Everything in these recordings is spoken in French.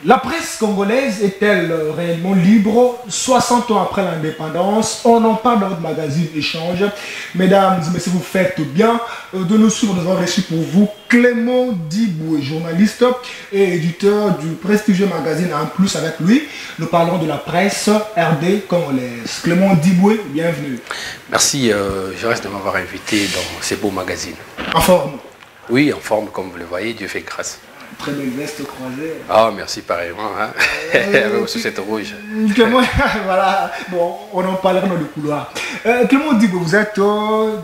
La presse congolaise est-elle réellement libre 60 ans après l'indépendance? On en parle dans votre magazine Échange. Mesdames et messieurs, vous faites bien de nous suivre. Nous avons reçu pour vous Clément Diboué, journaliste et éditeur du prestigieux magazine En Plus. Avec lui, nous parlerons de la presse RD congolaise. Clément Diboué, bienvenue. Merci, je reste de m'avoir invité dans ces beaux magazines. En forme? Oui, en forme, comme vous le voyez, Dieu fait grâce. Très belle veste croisée. Ah, merci pareillement. Hein? Avec cette rouge. Clément, voilà. Bon, on en parlera dans le couloir. Clément Diboué, vous êtes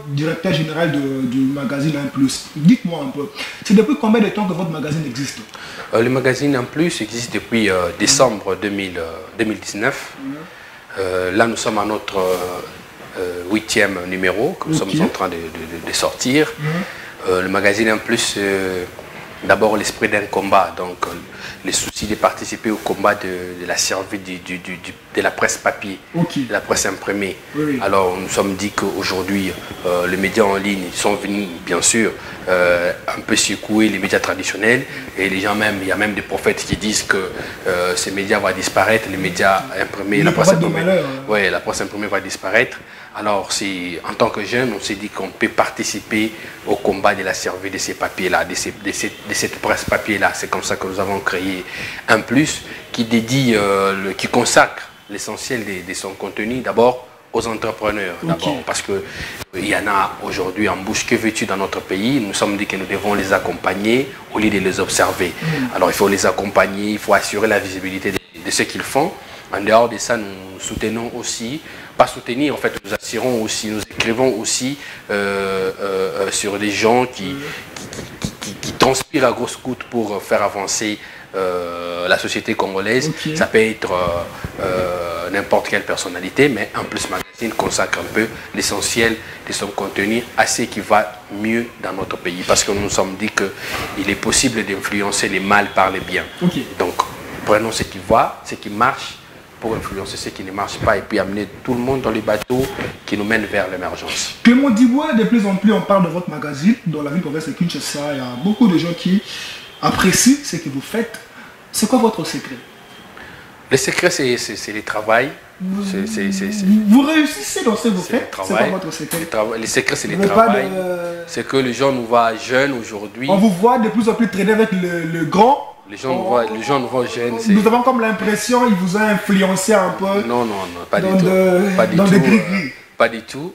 directeur général du magazine En Plus. Dites-moi un peu, c'est depuis combien de temps que votre magazine existe? Le magazine En Plus existe depuis décembre 2019. Là, nous sommes à notre 8e numéro que nous sommes en train de sortir. Le magazine En Plus, d'abord l'esprit d'un combat, donc les soucis de participer au combat de la survie de la presse papier, de la presse imprimée. Alors nous sommes dit qu'aujourd'hui, les médias en ligne sont venus, bien sûr, un peu secouer les médias traditionnels, et les gens même, il y a même des prophètes qui disent que ces médias vont disparaître, les médias imprimés, la presse imprimée, ouais, la presse imprimée va disparaître. Alors, en tant que jeune, on s'est dit qu'on peut participer au combat de la survie de ces papiers-là, de cette presse papier-là. C'est comme ça que nous avons créé Un Plus, qui dédie, qui consacre l'essentiel de son contenu, d'abord aux entrepreneurs, parce qu'il y en a aujourd'hui en bouche. Que veux-tu dans notre pays? Nous sommes dit que nous devons les accompagner au lieu de les observer. Alors, il faut les accompagner, il faut assurer la visibilité de ce qu'ils font. En dehors de ça, nous soutenons aussi, pas soutenir, en fait, nous assurons aussi, nous écrivons aussi sur des gens qui transpirent à grosses gouttes pour faire avancer la société congolaise. Ça peut être n'importe quelle personnalité, mais En Plus Magazine consacre un peu l'essentiel de son contenu à ce qui va mieux dans notre pays. Parce que nous nous sommes dit qu'il est possible d'influencer les mal par les biens. Donc, prenons ce qui va, ce qui marche, pour influencer ce qui ne marche pas, et puis amener tout le monde dans les bateaux qui nous mènent vers l'émergence. Clément Diboué, de plus en plus on parle de votre magazine. Dans la ville province de Kinshasa, il y a beaucoup de gens qui apprécient ce que vous faites. C'est quoi votre secret? Le secret, c'est le travail. Vous réussissez dans ce que vous faites? C'est quoi votre secret? Le secret, c'est le travail. C'est que les gens nous voient jeunes aujourd'hui. On vous voit de plus en plus traîner avec le grand. Les gens nous voient jeunes. Nous avons comme l'impression qu'il vous a influencé un peu. Non, pas du tout. Pas du tout. Pas du tout.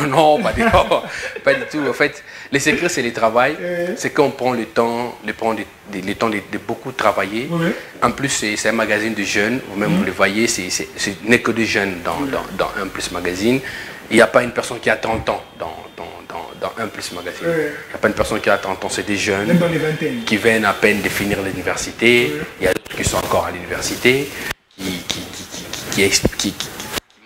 Non, pas du tout. Pas du tout. En fait, le secret, c'est le travail. C'est qu'on prend le temps de beaucoup travailler. En plus, c'est un magazine de jeunes. Vous-même, vous le voyez, ce n'est que de jeunes dans Un Plus Magazine. Il n'y a pas une personne qui a 30 ans dans Un Plus Magazine. Il n'y a pas une personne qui a 30 ans, c'est des jeunes qui viennent à peine de finir l'université. Il y a d'autres qui sont encore à l'université, qui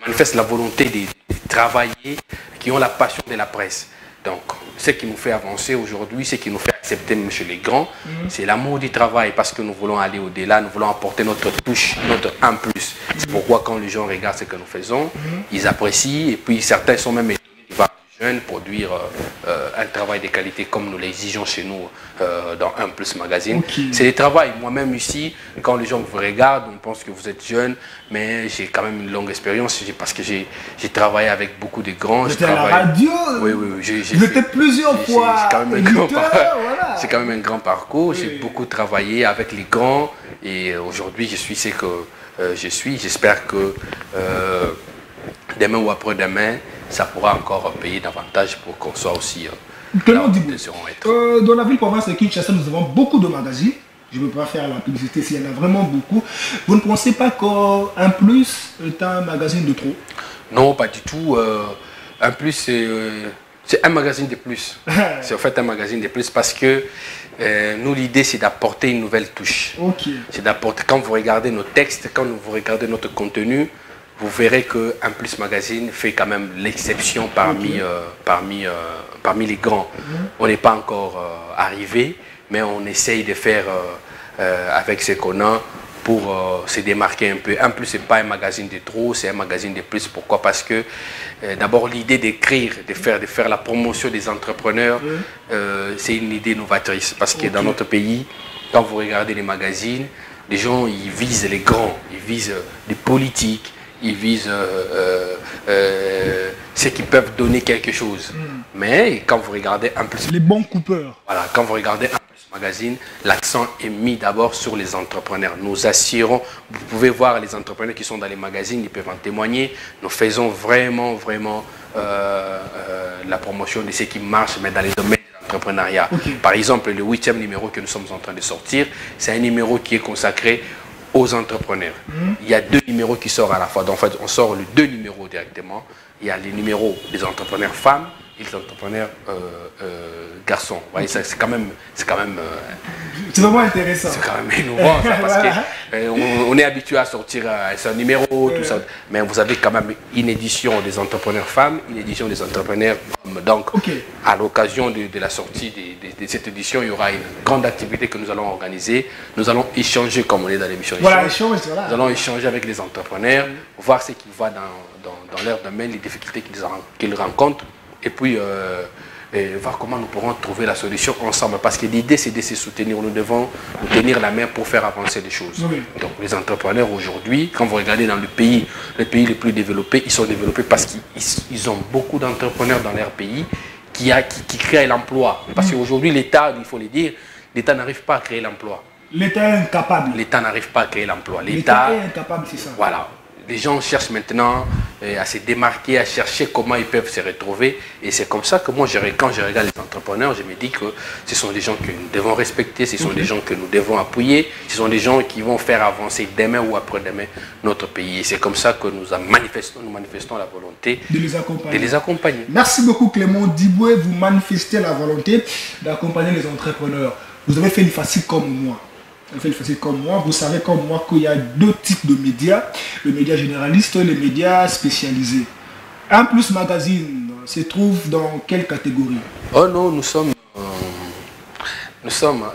manifestent la volonté de travailler, qui ont la passion de la presse. Donc, ce qui nous fait avancer aujourd'hui, ce qui nous fait accepter même chez les grands, c'est l'amour du travail, parce que nous voulons aller au-delà, nous voulons apporter notre touche, notre Un Plus. C'est pourquoi quand les gens regardent ce que nous faisons, ils apprécient, et puis certains sont même étonnés de voir les jeunes produire un travail de qualité comme nous l'exigeons chez nous dans Un Plus Magazine. C'est le travail. Moi-même ici, quand les gens vous regardent, on pense que vous êtes jeune, mais j'ai quand même une longue expérience parce que j'ai travaillé avec beaucoup de grands. J'étais à la radio. Oui. J'étais plusieurs fois. C'est quand même un grand parcours. J'ai beaucoup travaillé avec les grands, et aujourd'hui je suis ce que je suis. J'espère que demain ou après-demain, ça pourra encore payer davantage pour qu'on soit aussi Clément Diboué, dans la ville province de Kinshasa, nous avons beaucoup de magazines. Je ne veux pas faire la publicité s'il y en a vraiment beaucoup. Vous ne pensez pas qu'Un Plus est un magazine de trop? Non, pas du tout. Un Plus, c'est un magazine de plus. C'est en fait un magazine de plus parce que nous, l'idée, c'est d'apporter une nouvelle touche. C'est d'apporter, quand vous regardez nos textes, quand vous regardez notre contenu, vous verrez que Un Plus Magazine fait quand même l'exception parmi les grands. On n'est pas encore arrivé, mais on essaye de faire avec ce qu'on a pour se démarquer un peu. Un Plus, ce n'est pas un magazine de trop, c'est un magazine de plus. Pourquoi? Parce que d'abord, l'idée d'écrire, de faire la promotion des entrepreneurs, c'est une idée novatrice. Parce que dans notre pays, quand vous regardez les magazines, les gens, ils visent les grands, ils visent les politiques, ils visent ceux qui peuvent donner quelque chose. Mais quand vous regardez un peu... Les bons coupeurs. Voilà, quand vous regardez un peu ce magazine, l'accent est mis d'abord sur les entrepreneurs. Nous assurons, vous pouvez voir les entrepreneurs qui sont dans les magazines, ils peuvent en témoigner. Nous faisons vraiment la promotion de ce qui marche, mais dans les domaines de l'entrepreneuriat. Par exemple, le 8e numéro que nous sommes en train de sortir, c'est un numéro qui est consacré aux entrepreneurs. Il y a 2 numéros qui sortent à la fois. Donc, en fait, on sort les 2 numéros directement. Il y a les numéros des entrepreneurs femmes et les entrepreneurs garçons. Vous voyez, c'est quand même c'est vraiment intéressant. C'est quand même innovant, ça, parce qu'on est habitué à sortir un numéro, tout ça. Mais vous avez quand même une édition des entrepreneurs femmes, une édition des entrepreneurs hommes. Donc, à l'occasion de la sortie de cette édition, il y aura une grande activité que nous allons organiser. Nous allons échanger, comme on est dans l'émission. Nous allons échanger avec les entrepreneurs, voir ce qui va dans leur domaine, les difficultés qu'ils rencontrent. Et puis, voir comment nous pourrons trouver la solution ensemble. Parce que l'idée, c'est de se soutenir. Nous devons nous tenir la main pour faire avancer les choses. Donc, les entrepreneurs aujourd'hui, quand vous regardez dans les pays les plus développés, ils sont développés parce qu'ils ont beaucoup d'entrepreneurs dans leur pays qui créent l'emploi. Parce qu'aujourd'hui, l'État, il faut le dire, l'État n'arrive pas à créer l'emploi. L'État est incapable. L'État n'arrive pas à créer l'emploi. L'État est incapable, c'est ça. Voilà. Les gens cherchent maintenant à se démarquer, à chercher comment ils peuvent se retrouver. Et c'est comme ça que moi, quand je regarde les entrepreneurs, je me dis que ce sont des gens que nous devons respecter, ce sont des gens que nous devons appuyer, ce sont des gens qui vont faire avancer demain ou après-demain notre pays. Et c'est comme ça que nous manifestons la volonté de les accompagner. Merci beaucoup Clément Diboué, vous manifestez la volonté d'accompagner les entrepreneurs. Vous avez fait une facile comme moi. Vous savez comme moi qu'il y a 2 types de médias, le média généraliste et les médias spécialisés. Un Plus Magazine se trouve dans quelle catégorie? Oh non, nous sommes,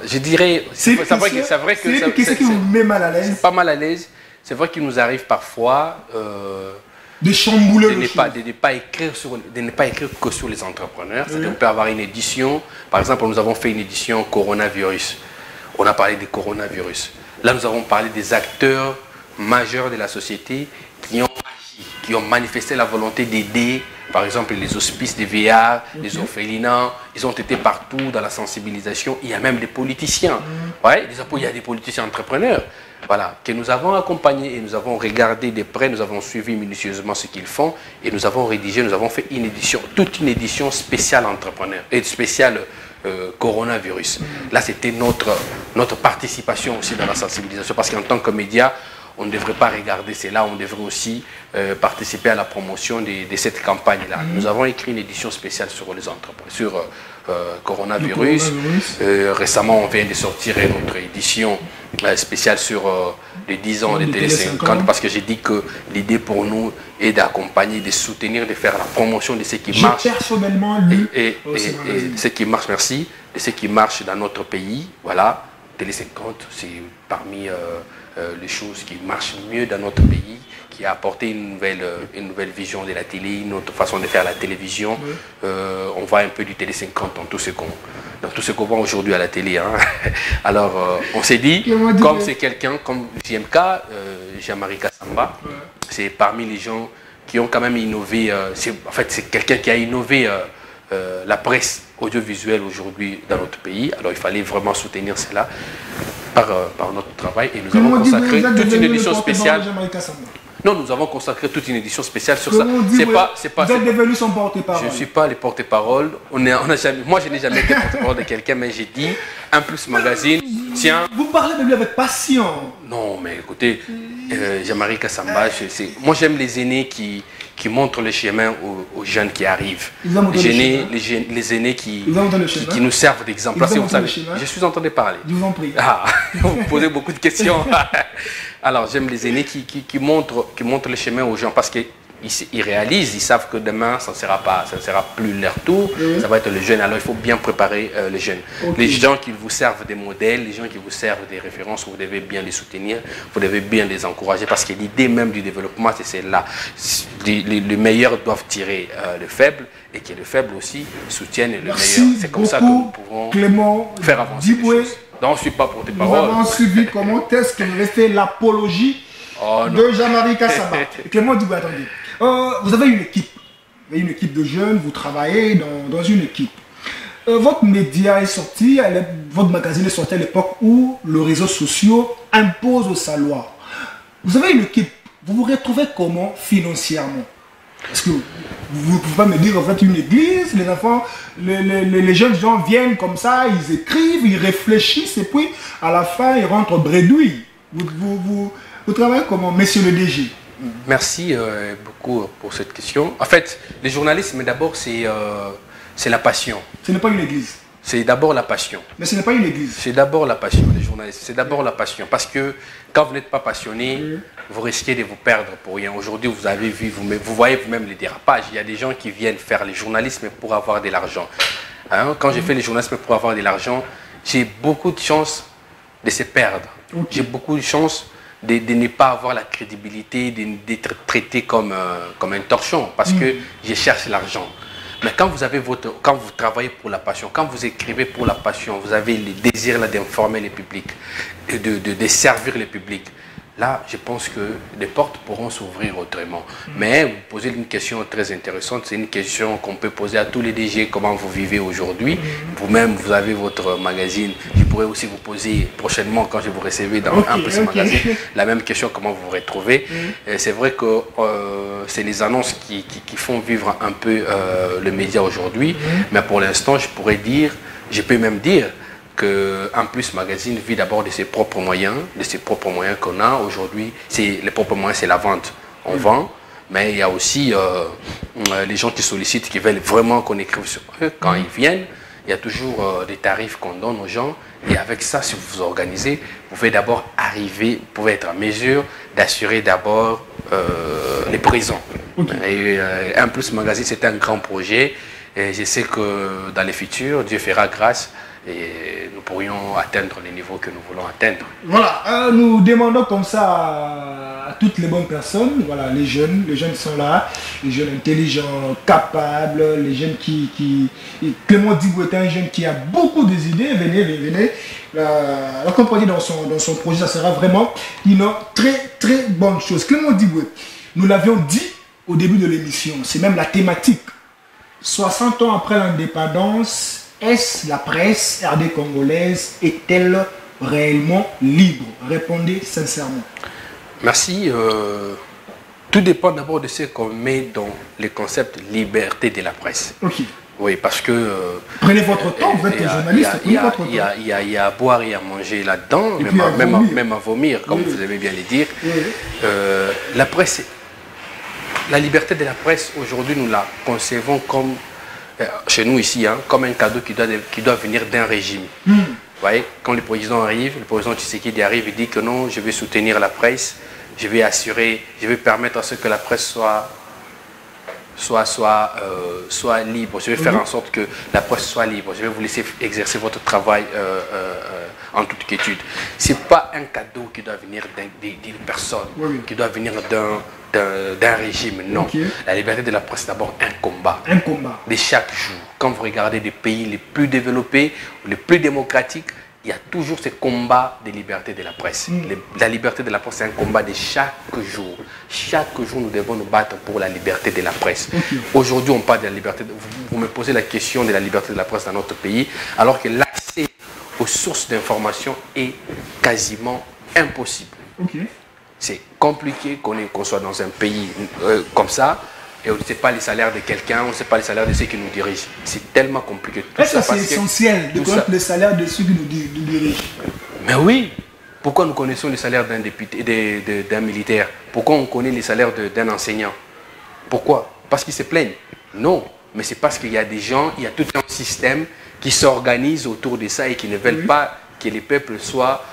je dirais, c'est vrai que c'est qui vous met mal à l'aise. Pas mal à l'aise. C'est vrai qu'il nous arrive parfois de chambouler de ne pas écrire que sur les entrepreneurs. On peut avoir une édition. Par exemple, nous avons fait une édition coronavirus. On a parlé des coronavirus. Là, nous avons parlé des acteurs majeurs de la société qui ont agi, qui ont manifesté la volonté d'aider, par exemple, les hospices des VR, les orphelinats. Ils ont été partout dans la sensibilisation. Il y a même des politiciens. Il y a des politiciens entrepreneurs. Voilà, que nous avons accompagnés et nous avons regardé de près, nous avons suivi minutieusement ce qu'ils font et nous avons rédigé, nous avons fait une édition, toute une édition spéciale entrepreneur et spéciale coronavirus. Là, c'était notre participation aussi dans la sensibilisation parce qu'en tant que média, on ne devrait pas regarder cela, on devrait aussi participer à la promotion de cette campagne-là. Nous avons écrit une édition spéciale sur les entreprises, sur coronavirus. Récemment, on vient de sortir une autre édition spéciale sur les 10 ans de Télé 50 parce que j'ai dit que l'idée pour nous est d'accompagner, de soutenir, de faire la promotion de ce qui marche. J'ai personnellement lu et ce qui marche, merci, de ce qui marche dans notre pays. Voilà, Télé 50, c'est parmi les choses qui marchent mieux dans notre pays, qui a apporté une nouvelle vision de la télé, une autre façon de faire la télévision. On voit un peu du Télé 50 dans tout ce qu'on voit aujourd'hui à la télé. Hein. Alors, on s'est dit, comme c'est quelqu'un comme JMK, Jean-Marie Kassamba, c'est parmi les gens qui ont quand même innové. En fait, c'est quelqu'un qui a innové la presse audiovisuelle aujourd'hui dans notre pays. Alors, il fallait vraiment soutenir cela par notre travail. Et nous avons consacré toute une édition spéciale. Non, nous avons consacré toute une édition spéciale sur ça. Vous êtes devenu son porte-parole. Je ne suis pas le porte-parole. Moi, je n'ai jamais été porte-parole de quelqu'un, mais j'ai dit, Un Plus Magazine, tiens... Vous parlez de lui avec passion. Non, mais écoutez, Jean-Marie Kassamba, moi j'aime les aînés qui montrent le chemin aux jeunes qui arrivent. Les aînés qui nous servent d'exemple. Vous savez, je suis en train de parler. Je vous en prie. Vous me posez beaucoup de questions. Alors, j'aime les aînés qui montrent le chemin aux gens parce qu'ils réalisent, ils savent que demain, ça ne sera plus leur tour, ça va être le jeune. Alors, il faut bien préparer les jeunes. Les gens qui vous servent des modèles, les gens qui vous servent des références, vous devez bien les soutenir, vous devez bien les encourager parce que l'idée même du développement, c'est celle-là. Les meilleurs doivent tirer le faible et que le faible aussi soutienne le meilleur. C'est comme ça que nous pouvons faire avancer les choses. Non, je ne suis pas porte-parole. Nous avons suivi comment est-ce que vous avez fait l'apologie de Jean-Marie Kassaba. Clément Diboué, attendez. Vous avez une équipe. Vous avez une équipe de jeunes, vous travaillez dans une équipe. Votre média est sorti, votre magazine est sorti à l'époque où le réseau social impose sa loi. Vous avez une équipe, vous vous retrouvez comment financièrement? Parce que vous ne pouvez pas me dire en fait une église, les enfants, les jeunes gens viennent comme ça, ils écrivent, ils réfléchissent et puis à la fin ils rentrent bredouille. Vous travaillez comment, monsieur le DG? Merci beaucoup pour cette question. En fait, les journalistes, mais d'abord c'est la passion. Ce n'est pas une église. C'est d'abord la passion. Mais ce n'est pas une église. C'est d'abord la passion, les journalistes. C'est d'abord la passion. Parce que quand vous n'êtes pas passionné, vous risquez de vous perdre pour rien. Aujourd'hui, vous avez vu, vous voyez vous-même les dérapages. Il y a des gens qui viennent faire le journalisme pour avoir de l'argent. Hein? Quand j'ai fait le journalisme pour avoir de l'argent, j'ai beaucoup de chances de se perdre. J'ai beaucoup de chances de ne pas avoir la crédibilité, d'être traité comme un torchon. Parce que je cherche l'argent. Mais quand vous travaillez pour la passion, quand vous écrivez pour la passion, vous avez le désir d'informer le public, de servir le public. Là, je pense que les portes pourront s'ouvrir autrement. Mais vous posez une question très intéressante. C'est une question qu'on peut poser à tous les DG. Comment vous vivez aujourd'hui? Vous-même, vous avez votre magazine. Je pourrais aussi vous poser prochainement, quand je vous recevrai dans un peu ce magazine, la même question, comment vous vous retrouvez. C'est vrai que c'est les annonces qui font vivre un peu le média aujourd'hui. Mais pour l'instant, je peux même dire, qu'en plus Magazine vit d'abord de ses propres moyens, qu'on a aujourd'hui. Les propres moyens, c'est la vente. On vend, mais il y a aussi les gens qui sollicitent, qui veulent vraiment qu'on écrive sur eux. Quand ils viennent, il y a toujours des tarifs qu'on donne aux gens. Et avec ça, si vous vous organisez, vous pouvez d'abord arriver, vous pouvez être en mesure d'assurer d'abord les prisons. Et en plus Magazine, c'est un grand projet. Et je sais que dans le futur, Dieu fera grâce. Et nous pourrions atteindre les niveaux que nous voulons atteindre. Voilà, nous demandons comme ça à toutes les bonnes personnes, voilà, les jeunes sont là, les jeunes intelligents, capables, les jeunes Clément Diboué est un jeune qui a beaucoup d'idées, venez. La compagnie dans son projet, ça sera vraiment une très bonne chose. Clément Diboué, nous l'avions dit au début de l'émission, c'est même la thématique. 60 ans après l'indépendance, est-ce la presse RD congolaise est-elle réellement libre? Répondez sincèrement. Merci. Tout dépend d'abord de ce qu'on met dans le concept liberté de la presse. Oui, parce que... Prenez votre temps, vous êtes journaliste, il y a à boire et à manger là-dedans, même à vomir, comme vous aimez bien le dire. La presse, la liberté de la presse, aujourd'hui, nous la concevons comme... chez nous ici, hein, comme un cadeau qui doit venir d'un régime. Vous voyez, quand le président arrive, le président Tshisekedi arrive, il dit que non, je vais soutenir la presse, je vais permettre à ce que la presse soit libre, je vais faire en sorte que la presse soit libre, je vais vous laisser exercer votre travail en toute quiétude. Ce n'est pas un cadeau qui doit venir d'une personne, qui doit venir d'un régime, non. La liberté de la presse, c'est d'abord un combat. De chaque jour. Quand vous regardez des pays les plus développés, les plus démocratiques, il y a toujours ce combat de liberté de la presse. La liberté de la presse, c'est un combat de chaque jour. Chaque jour, nous devons nous battre pour la liberté de la presse. Aujourd'hui, on parle de la liberté. Vous me posez la question de la liberté de la presse dans notre pays, alors que l'accès aux sources d'information est quasiment impossible. C'est compliqué qu'on soit dans un pays comme ça et on ne sait pas les salaires de quelqu'un, on ne sait pas les salaires de ceux qui nous dirigent. C'est tellement compliqué. Ça, c'est essentiel de connaître les salaires de ceux qui nous dirigent. Mais oui, pourquoi nous connaissons les salaires d'un député, d'un militaire? Pourquoi on connaît les salaires d'un enseignant? Pourquoi? Parce qu'ils se plaignent? Non, mais c'est parce qu'il y a des gens, il y a tout un système qui s'organise autour de ça et qui ne veulent pas que les peuples soient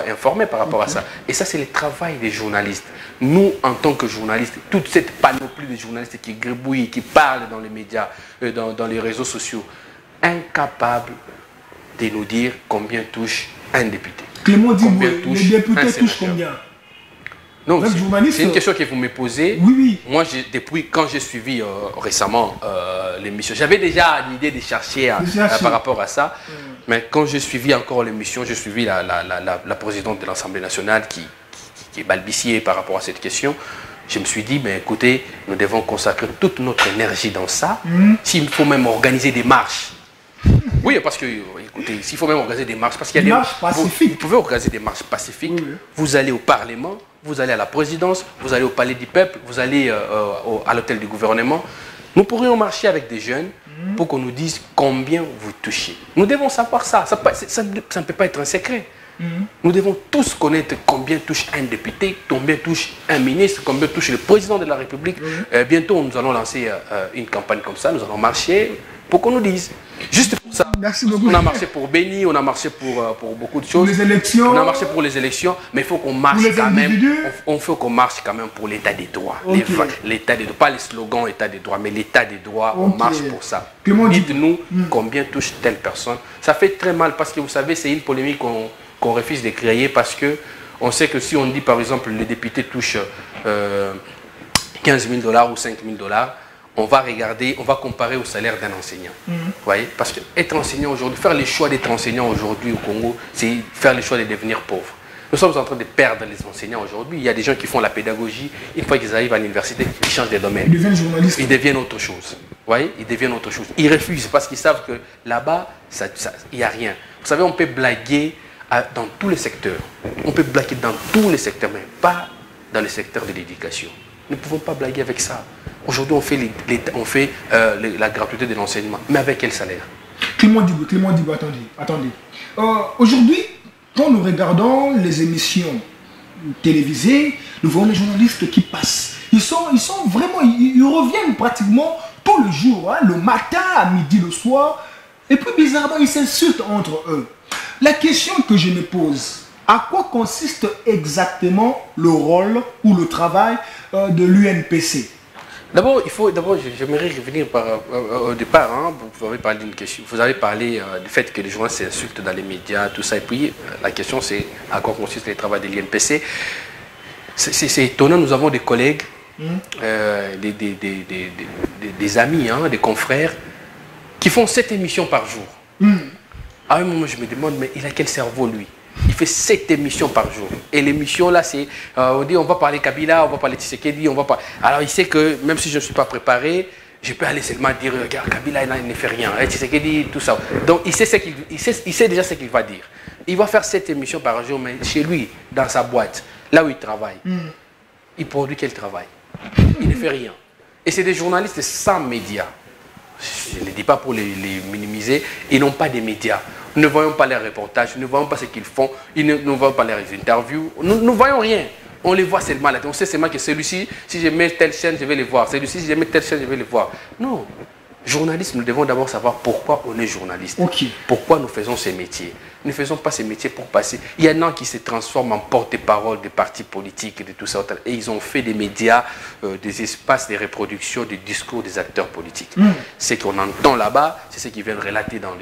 informés par rapport à ça. Et ça, c'est le travail des journalistes. Nous, en tant que journalistes, toute cette panoplie de journalistes qui gribouillent, qui parlent dans les médias, dans les réseaux sociaux, incapables de nous dire combien touche un député. Clément Diboué, les députés touchent combien? Non, c'est une question que vous me posez. Moi, depuis quand j'ai suivi récemment l'émission, j'avais déjà l'idée de chercher par rapport à ça. Mais quand j'ai suivi encore l'émission, j'ai suivi la présidente de l'Assemblée nationale qui est balbutiée par rapport à cette question. Je me suis dit, mais écoutez, nous devons consacrer toute notre énergie dans ça. S'il faut même organiser des marches. Oui, parce que, écoutez, s'il faut même organiser des marches, parce qu'il y a des marches pacifiques. Vous pouvez organiser des marches pacifiques. Oui. Vous allez au Parlement, vous allez à la présidence, vous allez au Palais du Peuple, vous allez à l'hôtel du gouvernement. Nous pourrions marcher avec des jeunes pour qu'on nous dise combien vous touchez. Nous devons savoir ça. Ça ne peut pas être un secret. Nous devons tous connaître combien touche un député, combien touche un ministre, combien touche le président de la République. Bientôt, nous allons lancer une campagne comme ça. Nous allons marcher pour qu'on nous dise. Juste pour ça. Merci beaucoup. On a marché pour Béni, on a marché pour beaucoup de choses. Les élections. On a marché pour les élections, mais il faut qu'on marche quand même. On faut qu'on marche quand même pour l'état des droits. Okay. L'état des droits, pas les slogans état des droits, mais l'état des droits, on marche pour ça. Dites-nous combien touche telle personne. Ça fait très mal parce que vous savez, c'est une polémique qu'on refuse de créer parce que on sait que si on dit par exemple le député touche 15 000 $ ou 5 000 $, on va regarder, on va comparer au salaire d'un enseignant. Vous voyez, parce que être enseignant aujourd'hui, faire les choix d'être enseignant aujourd'hui au Congo, c'est faire les choix de devenir pauvre. Nous sommes en train de perdre les enseignants aujourd'hui. Il y a des gens qui font la pédagogie, une fois qu'ils arrivent à l'université, ils changent de domaine. Ils deviennent journalistes. Ils deviennent autre chose. Vous voyez, ils deviennent autre chose. Ils refusent parce qu'ils savent que là-bas, il n'y a rien. Vous savez, on peut blaguer dans tous les secteurs. On peut blaguer dans tous les secteurs, mais pas dans le secteur de l'éducation. Nous ne pouvons pas blaguer avec ça. Aujourd'hui, on fait la gratuité de l'enseignement. Mais avec quel salaire? Clément Dibou, attendez. Aujourd'hui, quand nous regardons les émissions télévisées, nous voyons les journalistes qui passent. Ils sont vraiment, ils reviennent pratiquement tous les jours, hein, le matin, à midi, le soir. Et puis bizarrement, ils s'insultent entre eux. La question que je me pose, à quoi consiste exactement le rôle ou le travail de l'UNPC? D'abord, j'aimerais revenir au départ. Hein, vous avez parlé d'une question. Vous avez parlé du fait que les journalistes s'insultent dans les médias, tout ça. Et puis, la question, c'est à quoi consiste le travail de l'UNPC. C'est étonnant, nous avons des collègues, des amis, hein, des confrères, qui font 7 émissions par jour. À un moment, je me demande, mais il a quel cerveau, lui? Il fait 7 émissions par jour. Et l'émission là, c'est, on dit, on va parler Kabila, on va parler Tshisekedi, on va parler... Alors il sait que même si je ne suis pas préparé, je peux aller seulement dire, regarde, Kabila, il ne fait rien, Tshisekedi, tout ça. Donc il sait déjà ce qu'il va dire. Il va faire 7 émissions par jour, mais chez lui, dans sa boîte, là où il travaille, il produit quel travail? Il ne fait rien. Et c'est des journalistes sans médias. Je ne le dis pas pour les minimiser, ils n'ont pas de médias. Nous ne voyons pas les reportages, nous ne voyons pas ce qu'ils font, nous ne voyons pas les interviews, nous ne voyons rien. On les voit seulement là. On sait seulement que celui-ci, si je mets telle chaîne, je vais le voir. Celui-ci, si je mets telle chaîne, je vais le voir. Non. Journalisme, nous devons d'abord savoir pourquoi on est journaliste. Pourquoi nous faisons ces métiers. Nous ne faisons pas ces métiers pour passer. Il y en a qui se transforment en porte-parole des partis politiques et de tout ça. Et ils ont fait des médias, des espaces de reproduction des discours des acteurs politiques. Ce qu'on entend là-bas, c'est ce qu'ils viennent relater dans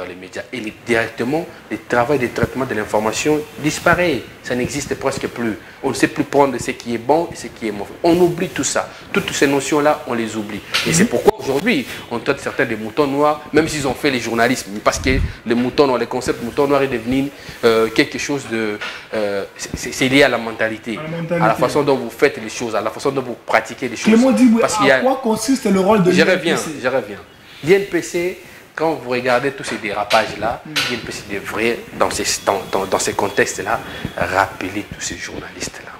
les médias. Et directement, le travail de traitement de l'information disparaît. Ça n'existe presque plus. On ne sait plus prendre ce qui est bon et ce qui est mauvais. On oublie tout ça. Toutes ces notions-là, on les oublie. Et c'est pourquoi aujourd'hui, on traite certains des moutons noirs, même s'ils ont fait les journalismes. Parce que les moutons noirs, le concept mouton noir est devenu quelque chose de... c'est lié à la mentalité, à la façon dont vous faites les choses, à la façon dont vous pratiquez les choses. Clément Dibou, à quoi consiste le rôle de l'INPC? Je reviens. L'INPC, quand vous regardez tous ces dérapages-là, l'INPC devrait, dans ces contextes-là, rappeler tous ces journalistes-là.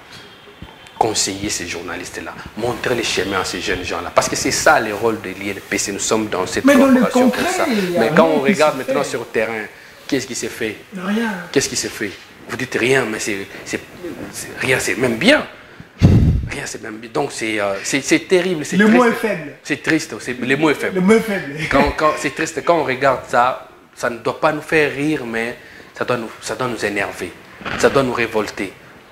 Conseiller ces journalistes-là, montrer les chemins à ces jeunes gens-là. Parce que c'est ça le rôle de l'INPC. Nous sommes dans cette corporation comme ça. Mais quand on regarde maintenant sur le terrain, qu'est-ce qui s'est fait? Rien. Qu'est-ce qui s'est fait? Vous dites rien, mais rien, c'est même bien. Rien, c'est même bien. Donc c'est terrible. Le mot est faible. C'est triste. Le mot est faible. Le mot est faible. C'est triste. Quand on regarde ça, ça ne doit pas nous faire rire, mais ça doit nous énerver. Ça doit nous révolter.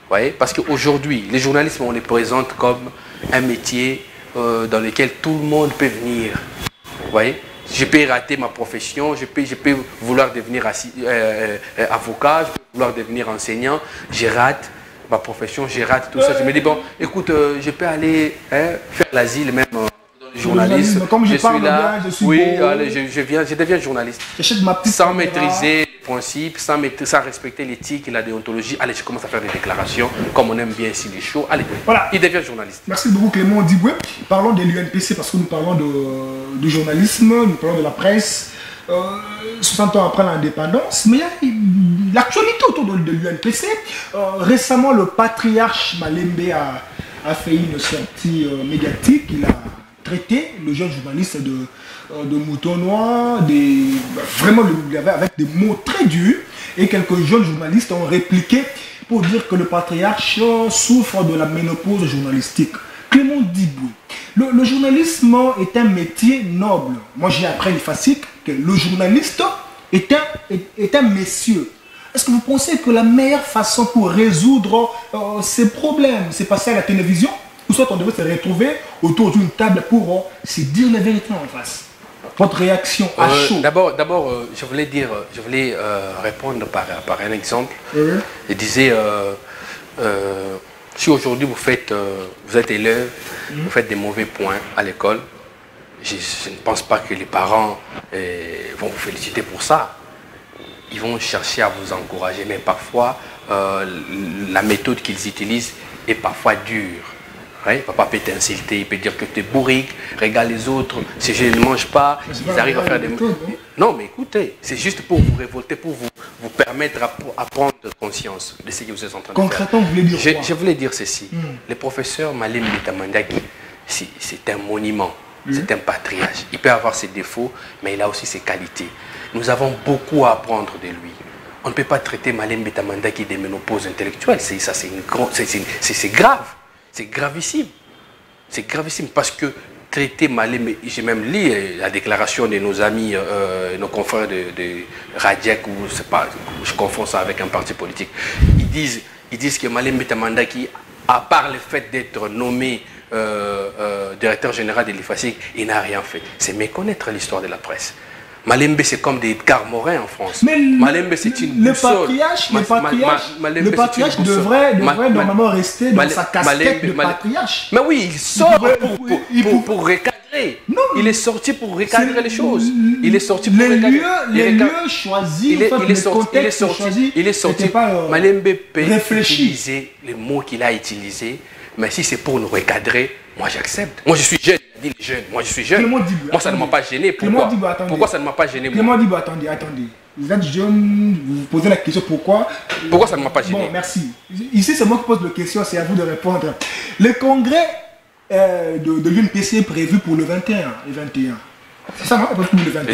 Voyez? Parce qu'aujourd'hui, les journalistes, on les présente comme un métier dans lequel tout le monde peut venir. Voyez? Je peux rater ma profession, je peux vouloir devenir avocat, je peux vouloir devenir enseignant, je rate ma profession, je rate tout ça. Je me dis, bon, écoute, je peux aller faire l'asile même dans journaliste. Comme je parle suis là, bien, je suis oui, beau. allez, je deviens journaliste. J'achète ma petite Sans caméra. maîtriser les principes, sans respecter l'éthique et la déontologie. Allez, je commence à faire des déclarations, comme on aime bien ici les shows. Allez, Voilà. il devient journaliste. Merci beaucoup Clément Diboué. Parlons de l'UNPC parce que nous parlons de journalisme, nous parlons de la presse. 60 ans après l'indépendance, mais il y a l'actualité autour de l'UNPC. Récemment, le patriarche Malembe a fait une sortie médiatique. Il a traité le jeune journaliste de mouton noir, vraiment avec des mots très durs. Et quelques jeunes journalistes ont répliqué pour dire que le patriarche souffre de la ménopause journalistique. Clément Diboué, le journalisme est un métier noble. Moi, j'ai appris l'IFASIC que le journaliste est un messieur. Est-ce que vous pensez que la meilleure façon pour résoudre ces problèmes, c'est passer à la télévision, ou soit on devait se retrouver autour d'une table pour se dire la vérité en face? Votre réaction à chaud? D'abord, je voulais répondre par un exemple. Je disais, si aujourd'hui vous êtes élève, vous faites des mauvais points à l'école, je ne pense pas que les parents vont vous féliciter pour ça. Ils vont chercher à vous encourager, mais parfois, la méthode qu'ils utilisent est parfois dure. Ouais, il ne va pas t'insulter, il peut dire que tu es bourrique, regarde les autres, si je ne mange pas, ils arrivent à faire des... Non, mais écoutez, c'est juste pour vous révolter, pour vous permettre à prendre conscience de ce que vous êtes en train de faire. Concrètement, vous voulez dire quoi? Je voulais dire ceci. Le professeur Malembe Tamandaki, c'est un monument, c'est un patriarche. Il peut avoir ses défauts, mais il a aussi ses qualités. Nous avons beaucoup à apprendre de lui. On ne peut pas traiter Malembe Tamandaki de ménopause intellectuelle, c'est grave. C'est gravissime. C'est gravissime parce que traiter Malembe, j'ai même lu la déclaration de nos amis, nos confrères de Radiek, ou c'est pas, je confonds ça avec un parti politique. Ils disent que Malembe Tamandaki, à part le fait d'être nommé directeur général de l'IFASIC, il n'a rien fait. C'est méconnaître l'histoire de la presse. Malembe, c'est comme des Carmorins en France. Mais Malembe, c'est une boussole. Le patriarche devrait normalement rester dans sa casquette de patriarche. Mais oui, il sort pour recadrer. Non, il est sorti pour recadrer les choses. Il est sorti pour recadrer. Les lieux choisis, il est sorti. Malembe peut utiliser les mots qu'il a utilisés, mais si c'est pour nous recadrer, moi j'accepte. Moi je suis jeune, il dit les jeunes. Moi je suis jeune. Moi ça ne m'a pas gêné. Pourquoi ça ne m'a pas gêné? Clément Diboué, attendez. Vous êtes jeune, vous vous posez la question pourquoi? Pourquoi ça ne m'a pas gêné? Bon, merci. Ici c'est moi qui pose la question, c'est à vous de répondre. Le congrès de l'UNPC est prévu pour le 21 et 21. C'est ça, non?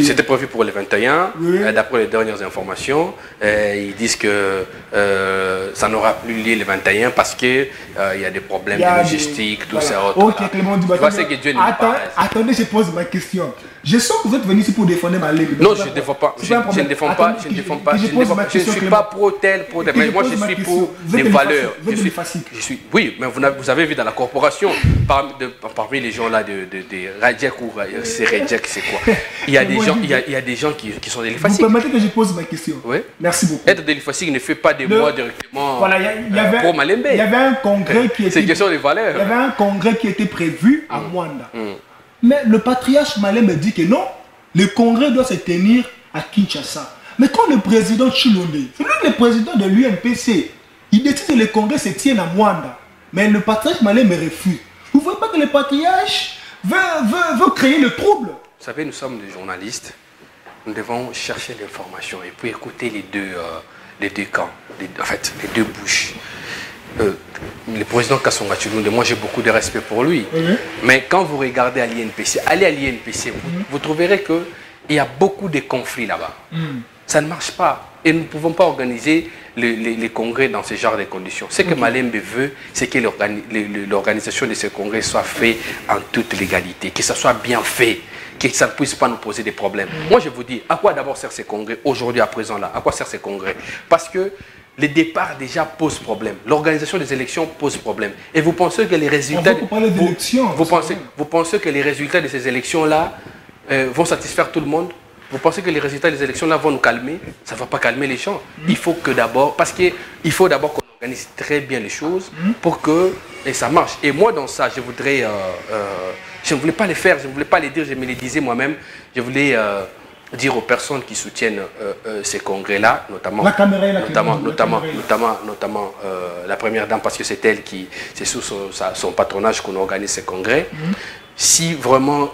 C'était prévu pour le 21, oui. D'après les dernières informations. Ils disent que ça n'aura plus lieu le 21 parce qu'il y a des problèmes de logistique, tout ça. Ok, Clément Diboué. Attendez, je pose ma question. Je sens que vous êtes venu ici pour défendre Malembe. Non, je ne défends pas. Je ne défends pas. Je ne suis pas pro-tel, mais moi je suis pour les valeurs. Oui, mais vous avez vu dans la corporation, parmi les gens là de Radiek ou c'est Radiek, c'est quoi? Il y a des gens qui sont de l'IFASIC. Vous permettez que je pose ma question? Oui. Merci beaucoup. Être de l'IFASIC ne fait pas de moi directement pour Malembe. Il y avait un congrès qui était... C'est une question de valeurs. Il y avait un congrès qui était prévu à Mwanda. Mais le patriarche Malembe dit que non, le congrès doit se tenir à Kinshasa. Mais quand le président Chilonde, c'est lui le président de l'UNPC, il décide que le congrès se tienne à Mwanda. Mais le patriarche Malembe refuse. Vous ne voyez pas que le patriarche veut créer le trouble? Vous savez, nous sommes des journalistes. Nous devons chercher l'information et puis écouter les deux camps, les deux bouches. Le président Kassonga Chilonde, moi j'ai beaucoup de respect pour lui. Mais quand vous regardez à l'INPC, allez à l'INPC, vous trouverez qu'il y a beaucoup de conflits là-bas. Ça ne marche pas. Et nous ne pouvons pas organiser les congrès dans ce genre de conditions. Ce que Malembe veut, c'est que l'organisation de ce congrès soit faite en toute légalité, que ça soit bien fait, que ça ne puisse pas nous poser des problèmes. Moi je vous dis, à quoi d'abord sert ces congrès aujourd'hui, à présent là? À quoi sert ces congrès? Parce que le départ déjà pose problème. L'organisation des élections pose problème. Et vous pensez que les résultats... Vous pensez que les résultats de ces élections-là vont satisfaire tout le monde? Vous pensez que les résultats des élections-là vont nous calmer? Ça ne va pas calmer les gens. Il faut que d'abord... Parce qu'il faut d'abord qu'on organise très bien les choses pour que ça marche. Et moi, dans ça, je voudrais Je ne voulais pas les faire, je ne voulais pas les dire, je me les disais moi-même. Je voulais dire aux personnes qui soutiennent ces congrès-là, notamment la première dame, parce que c'est elle qui, c'est sous son patronage qu'on organise ces congrès. Si vraiment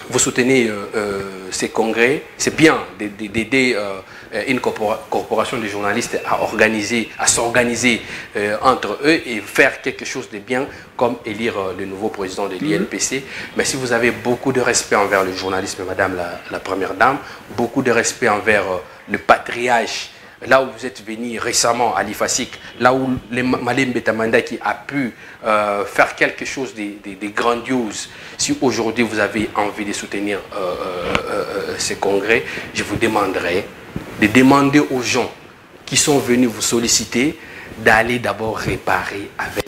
vous soutenez ces congrès, c'est bien d'aider une corporation de journalistes à s'organiser entre eux et faire quelque chose de bien, comme élire le nouveau président de l'INPC. Mais si vous avez beaucoup de respect envers le journalisme, Madame la Première Dame, beaucoup de respect envers le patriarche, là où vous êtes venu récemment à l'IFASIC, là où Malembe Tamandaki a pu faire quelque chose de grandiose, si aujourd'hui vous avez envie de soutenir ces congrès, je vous demanderai de demander aux gens qui sont venus vous solliciter d'aller d'abord réparer avec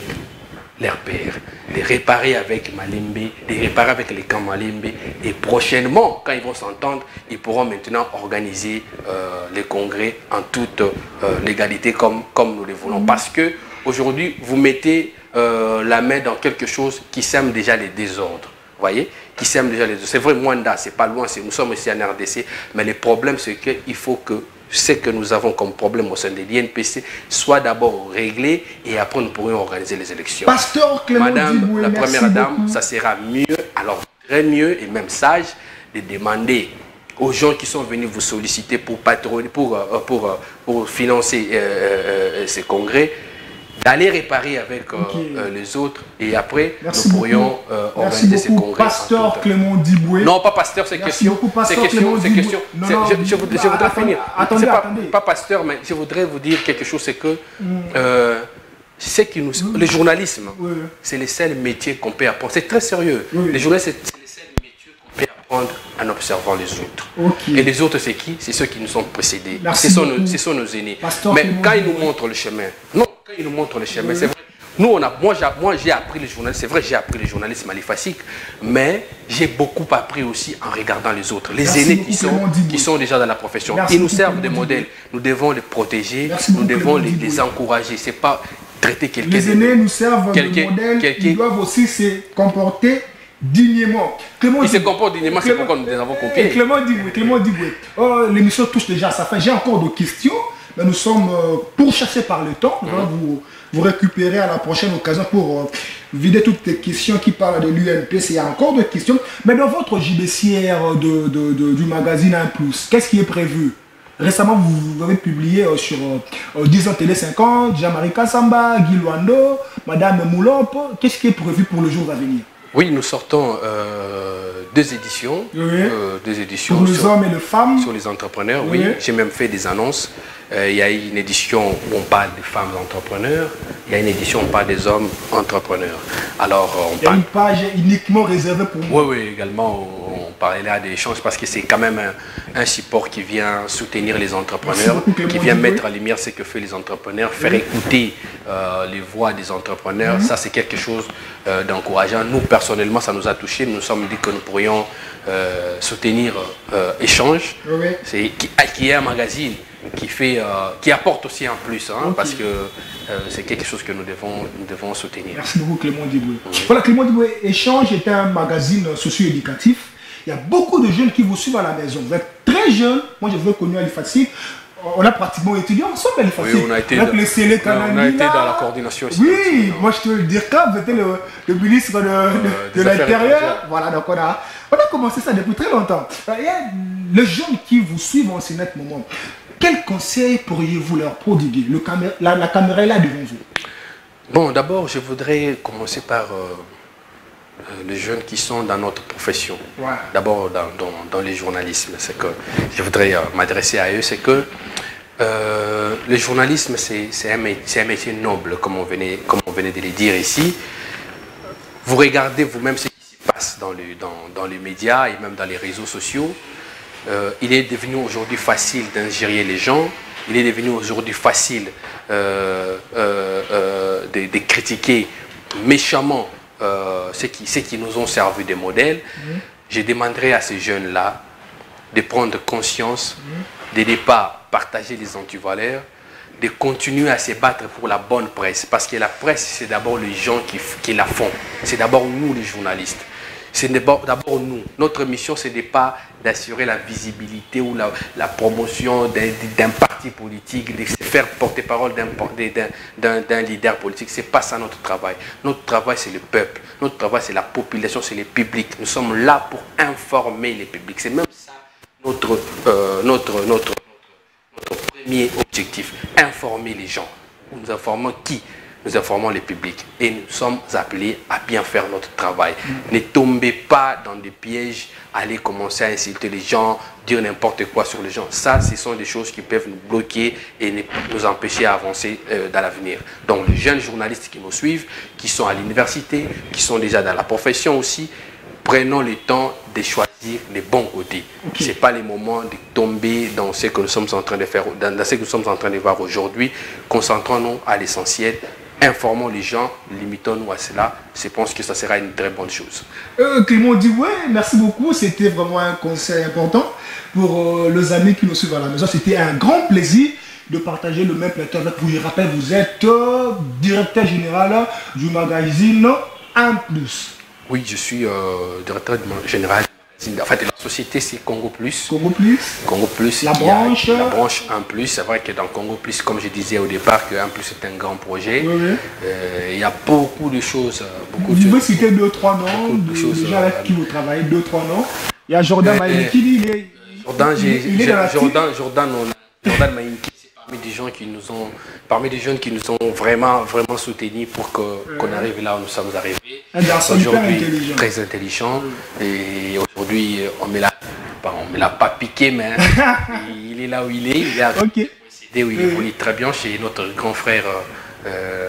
leur père, de réparer avec Malembe, de réparer avec les camps Malembe, et prochainement, quand ils vont s'entendre, ils pourront maintenant organiser les congrès en toute légalité comme nous le voulons. Parce que aujourd'hui, vous mettez la main dans quelque chose qui sème déjà les désordres. Vous voyez, qui sème déjà les désordres. C'est vrai, Mwanda, c'est pas loin, nous sommes ici en RDC, mais le problème, c'est qu'il faut que ce que nous avons comme problème au sein de l'INPC soit d'abord réglé et après nous pourrions organiser les élections. Pasteur Clément Madame Diboué, la Première Dame, beaucoup. ça sera mieux, alors très mieux et même sage de demander aux gens qui sont venus vous solliciter pour financer ces congrès, d'aller réparer avec les autres et après nous pourrions organiser ces congrès. Pasteur Clément Diboué. Non, pas pasteur, c'est question. C'est question. Je voudrais finir. Attendez. Pas pasteur, mais je voudrais vous dire quelque chose, c'est que le journalisme, c'est le seul métier qu'on peut apprendre. C'est très sérieux. Le journalisme, c'est le seul métier qu'on peut apprendre en observant les autres. Et les autres, c'est qui? C'est ceux qui nous ont précédés. Ce sont nos aînés. Mais quand ils nous montrent le chemin, quand ils nous montrent le chemin, c'est vrai. Moi, j'ai appris le journalisme, c'est vrai, j'ai appris le journalisme à l'IFASIC, mais j'ai beaucoup appris aussi en regardant les autres, les aînés qui sont déjà dans la profession. Ils nous servent de modèles. Nous devons les protéger, nous devons les encourager. C'est pas traiter quelqu'un. Les aînés nous servent de modèles, ils doivent aussi se comporter dignement. Ils se comportent dignement, c'est pourquoi nous les avons copiés. Clément Diboué. Oh, l'émission touche déjà à sa fin. J'ai encore des questions, mais nous sommes pourchassés par le temps. Nous allons vous récupérer à la prochaine occasion pour vider toutes les questions qui parlent de l'UNPC. Il y a encore des questions. Mais dans votre JBCR du magazine 1+, qu'est-ce qui est prévu? Récemment, vous avez publié sur 10 ans Télé 50, Jean-Marie Kassamba, Guy Luando, Madame Moulomp. Qu'est-ce qui est prévu pour le jour à venir? Oui, nous sortons deux éditions. Pour les hommes et les femmes. Sur les entrepreneurs, oui. J'ai même fait des annonces. Il y a une édition où on parle des femmes entrepreneurs. Il y a une édition où on parle des hommes entrepreneurs. Alors, il y a une page uniquement réservée pour moi. Oui, également, on parlait là d'échanges parce que c'est quand même un support qui vient soutenir les entrepreneurs, qui vient mettre en lumière ce que font les entrepreneurs, faire écouter les voix des entrepreneurs. Ça, c'est quelque chose d'encourageant. Nous, personnellement, ça nous a touchés. Nous nous sommes dit que nous pourrions soutenir Échange, qui est un magazine qui apporte aussi en plus, parce que c'est quelque chose que nous devons soutenir. Merci beaucoup Clément Diboué. Voilà, Clément Diboué, Échange est un magazine socio-éducatif. Il y a beaucoup de jeunes qui vous suivent à la maison. Vous êtes très jeune. Moi, je vous ai connu à l'IFASIC. On a pratiquement étudié ensemble à l'IFASIC. Oui, on a été dans la coordination aussi. Oui, moi je te le dire quand vous étiez le ministre de l'Intérieur. Voilà, donc on a commencé ça depuis très longtemps. Il y a les jeunes qui vous suivent en ce net moment. Quel conseil pourriez-vous leur prodiguer? La caméra est là devant vous. Bon, d'abord, je voudrais commencer par les jeunes qui sont dans notre profession. D'abord, dans le journalisme. C'est que je voudrais m'adresser à eux. C'est que le journalisme, c'est un métier noble, comme on venait de le dire ici. Vous regardez vous-même ce qui se passe dans les médias et même dans les réseaux sociaux. Il est devenu aujourd'hui facile d'ingérer les gens. Il est devenu aujourd'hui facile de critiquer méchamment ceux qui nous ont servi de modèles. Je demanderai à ces jeunes-là de prendre conscience, de ne pas partager les antivaleurs, de continuer à se battre pour la bonne presse. Parce que la presse, c'est d'abord les gens qui la font. C'est d'abord nous, les journalistes. C'est d'abord nous. Notre mission, ce n'est pas d'assurer la visibilité ou la promotion d'un parti politique, de se faire porte-parole d'un leader politique. Ce n'est pas ça notre travail. Notre travail, c'est le peuple. Notre travail, c'est la population, c'est le public. Nous sommes là pour informer les publics. C'est même ça notre premier objectif. Informer les gens. Nous informons qui? Nous informons les publics et nous sommes appelés à bien faire notre travail. Ne tombez pas dans des pièges, allez commencer à insulter les gens, dire n'importe quoi sur les gens. Ça, ce sont des choses qui peuvent nous bloquer et nous empêcher à avancer dans l'avenir. Donc, les jeunes journalistes qui nous suivent, qui sont à l'université, qui sont déjà dans la profession aussi, prenons le temps de choisir les bons côtés. Okay. Ce n'est pas le moment de tomber dans ce que nous sommes en train de faire, dans ce que nous sommes en train de voir aujourd'hui. Concentrons-nous à l'essentiel. Informons les gens, limitons-nous à cela. Je pense que ça sera une très bonne chose. Clément Diboué, merci beaucoup. C'était vraiment un conseil important pour les amis qui nous suivent à la maison. C'était un grand plaisir de partager le même plateau avec vous. Je rappelle, vous êtes directeur général du magazine 1+. Oui, je suis directeur général. En fait, la société, c'est Congo Plus. Congo Plus. Congo Plus. La branche. La branche 1+. C'est vrai que dans Congo Plus, comme je disais au départ, que 1+ est un grand projet. Oui, oui. Il y a beaucoup de choses. Vous pouvez citer 2-3 noms de gens avec qui vous travaillez, 2-3 noms. Il y a Jordan Maïnki. Jordan Maïnki, c'est parmi des gens qui nous ont, parmi des jeunes qui nous ont vraiment soutenus pour qu'on arrive là où nous sommes arrivés. Un garçon hyper intelligent. Très intelligent. Et aujourd'hui, on ne me l'a pas piqué, mais il est là où il est. Il est à où il évolue très bien chez notre grand frère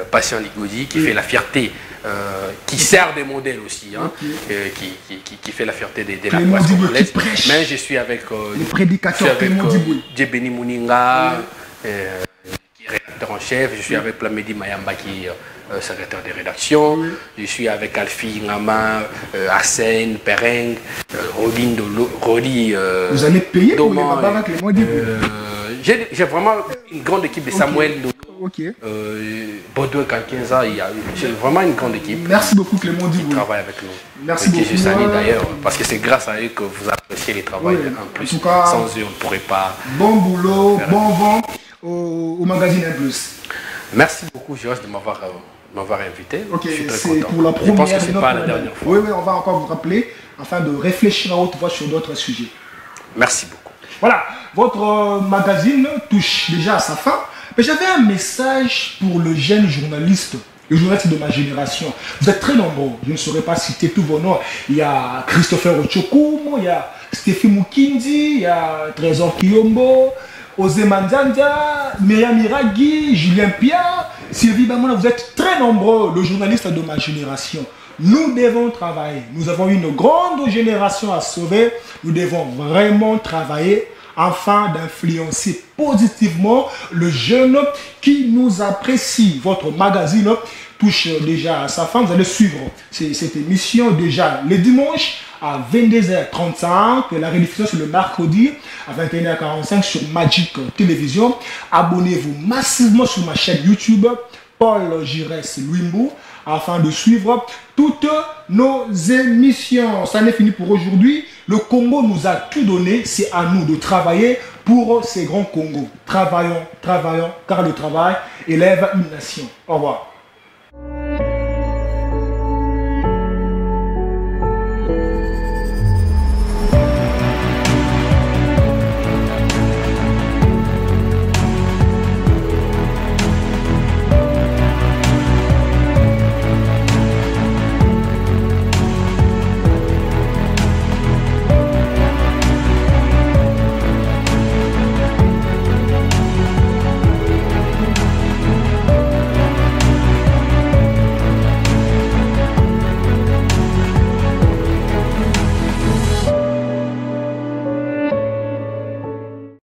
Patient Ligodi, qui fait la fierté, qui sert de modèle aussi, hein, qui fait la fierté de la presse congolaise. Mais je suis avec le prédicateur Djebeni Mouninga, qui est rédacteur en chef. Je suis avec Plamedi Mayamba, qui est secrétaire de rédaction. Je suis avec Alfie Ngama, Hassen, Pereng, Rodi. Vous allez payer pour les Mabara Clément Diboué. J'ai vraiment une grande équipe de Samuel Baudouin Kankinza. J'ai vraiment une grande équipe. Merci beaucoup Clément Diboué. Qui travaille avec nous. Merci beaucoup. Je salue d'ailleurs, parce que c'est grâce à eux que vous appréciez les travaux en plus. En tout cas, sans eux, on ne pourrait pas. Bon boulot, bon vent au magazine 1+. Merci beaucoup, Josh, de m'avoir invité. Ok, c'est pour la première. Je pense que ce n'est pas la dernière fois. Oui, on va encore vous rappeler afin de réfléchir à haute voix sur d'autres sujets. Merci beaucoup. Voilà, votre magazine touche déjà à sa fin. Mais j'avais un message pour le jeune journaliste, le journaliste de ma génération. Vous êtes très nombreux, je ne saurais pas citer tous vos noms. Il y a Christopher Ochokoum, il y a Stéphie Moukindi, il y a Trésor Kiyombo, Ozé Manzanda, Myriam Iragui, Julien Pia, Sylvie Bamona. Vous êtes très nombreux, le journaliste de ma génération. Nous devons travailler. Nous avons une grande génération à sauver. Nous devons vraiment travailler afin d'influencer positivement le jeune qui nous apprécie. Votre magazine touche déjà à sa fin. Vous allez suivre cette émission déjà le dimanche à 22h35. La rediffusion c'est le mercredi à 21h45 sur Magic Télévision. Abonnez-vous massivement sur ma chaîne YouTube Paul Giresse Louimbou afin de suivre toutes nos émissions. Ça n'est fini pour aujourd'hui. Le Congo nous a tout donné. C'est à nous de travailler pour ces grands Congos. Travaillons, travaillons, car le travail élève une nation. Au revoir.